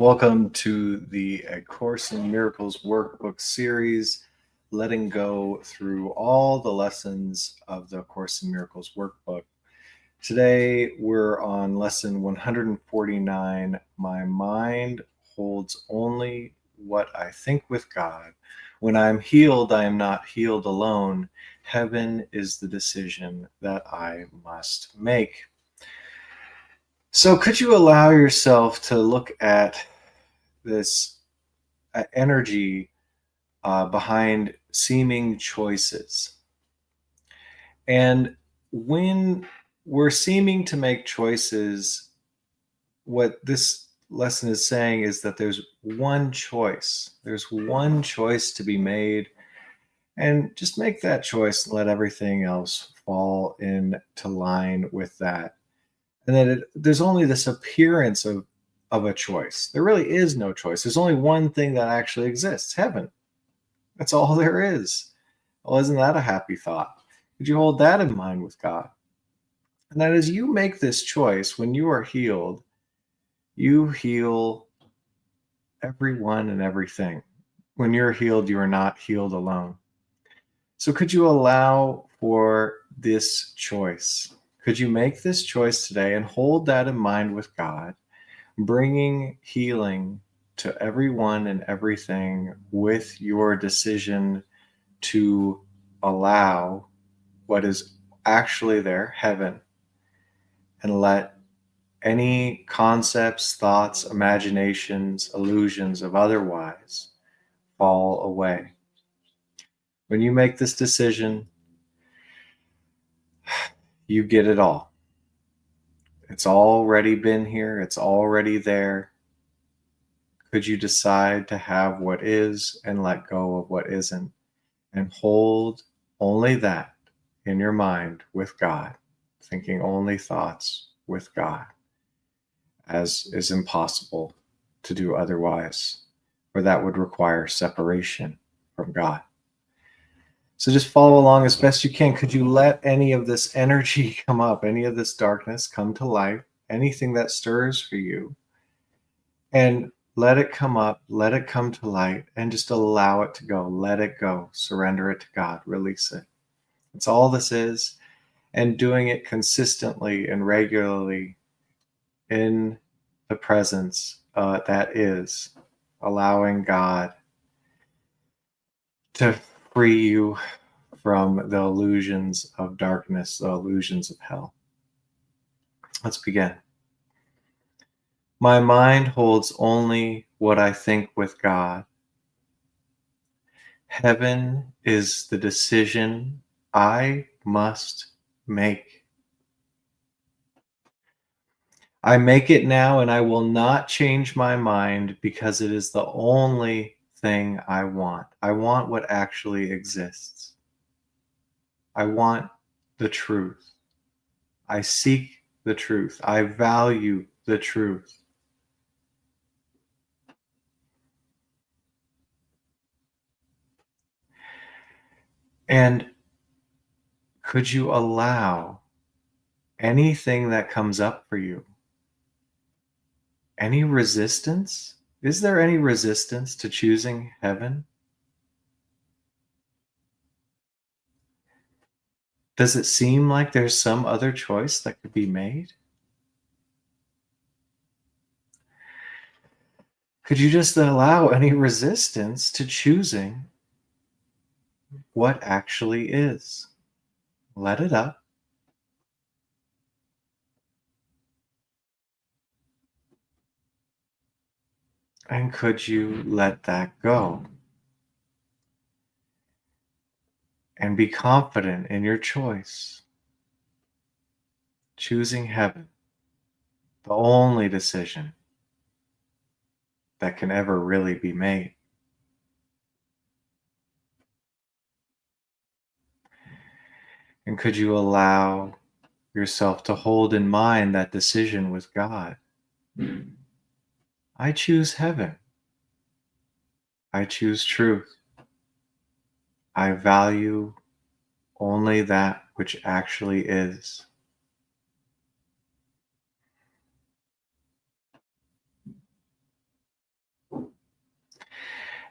Welcome to the A Course in Miracles workbook series, letting go through all the lessons of the Course in Miracles workbook. Today we're on lesson 149. My mind holds only what I think with God. When I'm healed, I am not healed alone. Heaven is the decision that I must make. So could you allow yourself to look at this energy behind seeming choices? And when we're seeming to make choices, what this lesson is saying is that there's one choice. There's one choice to be made, and just make that choice and let everything else fall into line with that. And then there's only this appearance of a choice. There really is no choice. There's only one thing that actually exists: heaven. That's all there is. Well, isn't that a happy thought? Could you hold that in mind with God? And that as you make this choice, when you are healed, you heal everyone and everything. When you're healed, you are not healed alone. So could you allow for this choice? Could you make this choice today and hold that in mind with God, bringing healing to everyone and everything with your decision to allow what is actually there, heaven, and let any concepts, thoughts, imaginations, illusions of otherwise fall away? When you make this decision, you get it all. It's already been here. It's already there. Could you decide to have what is and let go of what isn't, and hold only that in your mind with God, thinking only thoughts with God, as is impossible to do otherwise, or that would require separation from God. So just follow along as best you can. Could you let any of this energy come up, any of this darkness come to life, anything that stirs for you, and let it come up, let it come to light, and just allow it to go. Let it go. Surrender it to God. Release it. That's all this is. And doing it consistently and regularly in the presence that is, allowing God to free you from the illusions of darkness, the illusions of hell. Let's begin. My mind holds only what I think with God. Heaven is the decision I must make. I make it now, and I will not change my mind, because it is the only thing I want. I want what actually exists. I want the truth. I seek the truth. I value the truth. And could you allow anything that comes up for you? Any resistance? Is there any resistance to choosing heaven? Does it seem like there's some other choice that could be made? Could you just allow any resistance to choosing what actually is? Let it up. And could you let that go? And be confident in your choice. Choosing heaven, the only decision that can ever really be made. And could you allow yourself to hold in mind that decision with God? I choose heaven. I choose truth. I value only that which actually is.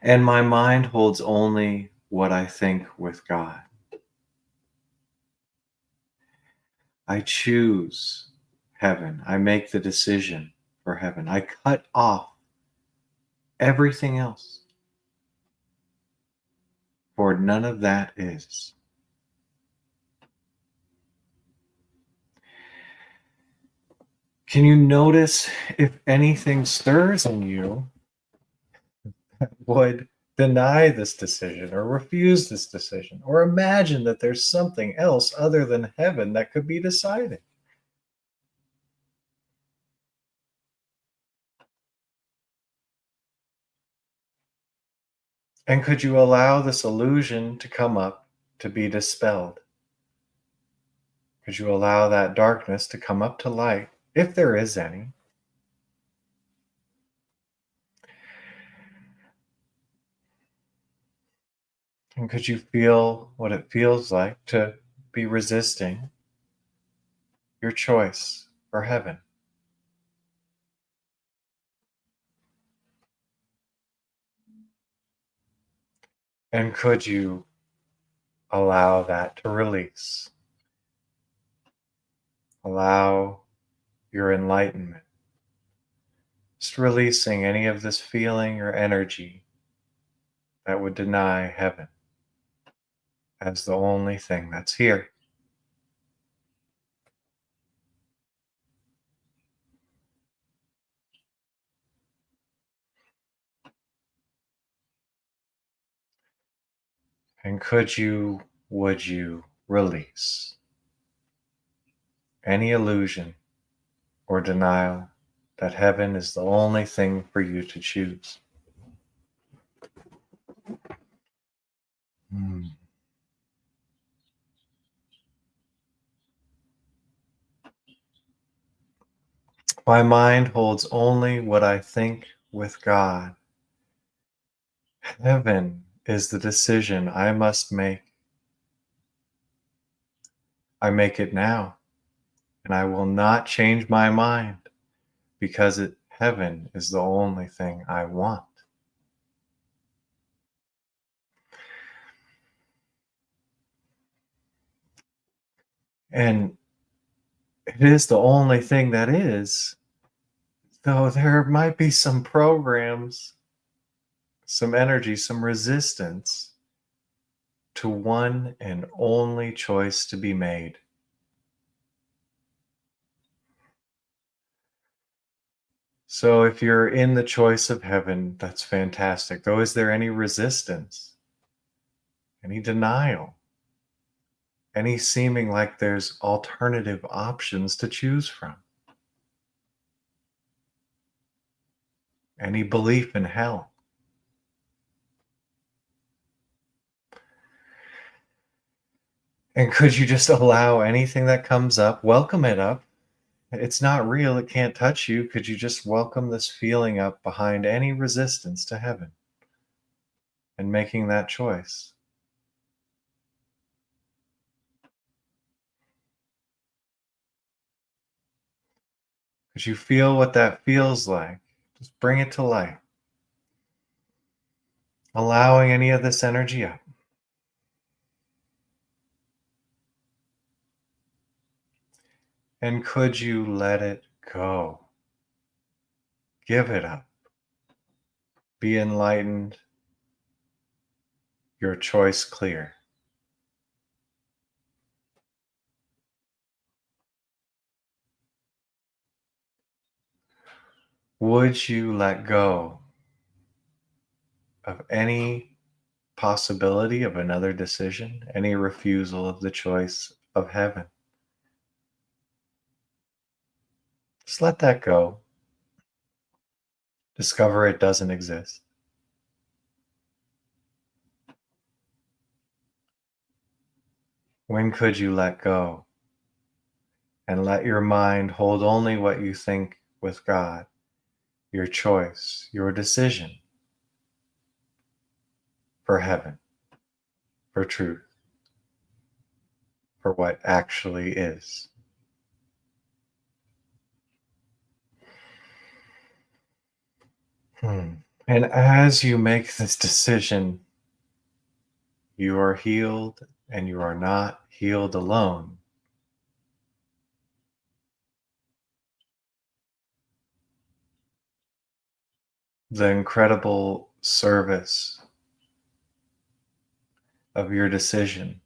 And my mind holds only what I think with God. I choose heaven. I make the decision for heaven. I cut off everything else, for none of that is. Can you notice if anything stirs in you that would deny this decision or refuse this decision or imagine that there's something else other than heaven that could be decided? And could you allow this illusion to come up to be dispelled? Could you allow that darkness to come up to light, if there is any? And could you feel what it feels like to be resisting your choice for heaven? And could you allow that to release? Allow your enlightenment. Just releasing any of this feeling or energy that would deny heaven as the only thing that's here. And would you release any illusion or denial that heaven is the only thing for you to choose? Hmm. My mind holds only what I think with God. Heaven is the decision I must make. I make it now, and I will not change my mind because heaven is the only thing I want. And it is the only thing that is, though there might be some programs, some energy, some resistance to one and only choice to be made. So if you're in the choice of heaven, that's fantastic. Though, is there any resistance, any denial, any seeming like there's alternative options to choose from? Any belief in hell? And could you just allow anything that comes up, welcome it up? It's not real, it can't touch you. Could you just welcome this feeling up behind any resistance to heaven and making that choice? Could you feel what that feels like? Just bring it to light, allowing any of this energy up. And could you let it go? Give it up. Be enlightened, your choice clear. Would you let go of any possibility of another decision, any refusal of the choice of heaven? Just let that go. Discover it doesn't exist. When could you let go and let your mind hold only what you think with God, your choice, your decision for heaven, for truth, for what actually is? Hmm. And as you make this decision, you are healed and you are not healed alone. The incredible service of your decision,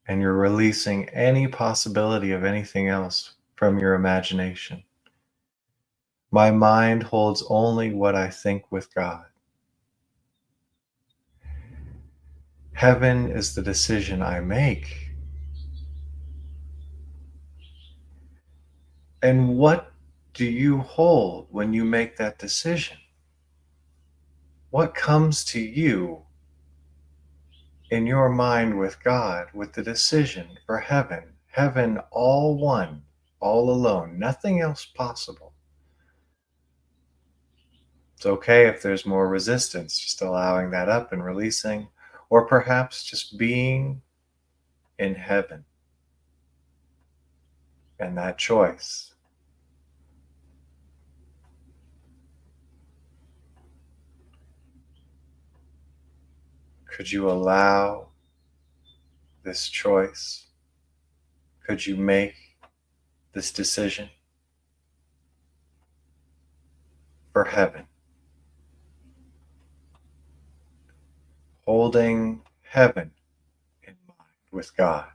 and you're releasing any possibility of anything else from your imagination. My mind holds only what I think with God. Heaven is the decision I make. And what do you hold when you make that decision? What comes to you in your mind with God with the decision for heaven? Heaven, all one, all alone, nothing else possible. It's okay if there's more resistance, just allowing that up and releasing, or perhaps just being in heaven and that choice. Could you allow this choice? Could you make this decision for heaven? Holding heaven in mind with God.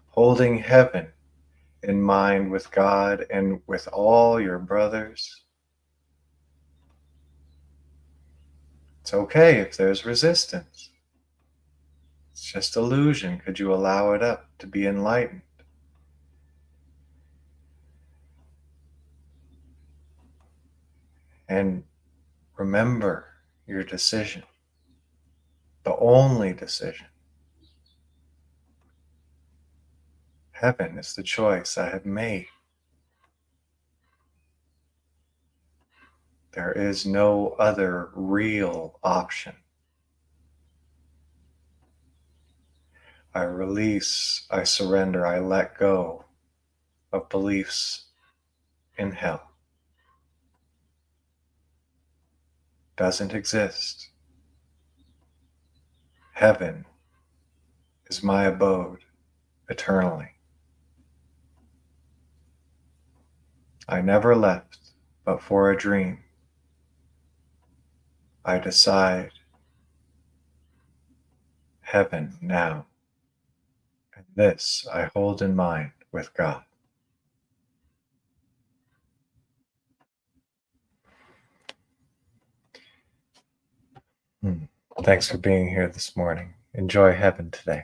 Holding heaven in mind with God and with all your brothers. It's okay if there's resistance. It's just illusion. Could you allow it up to be enlightened? And remember your decision, the only decision. Heaven is the choice I have made. There is no other real option. I release, I surrender, I let go of beliefs in hell. Doesn't exist. Heaven is my abode eternally. I never left, but for a dream. I decide heaven now, and this I hold in mind with God. Thanks for being here this morning. Enjoy heaven today.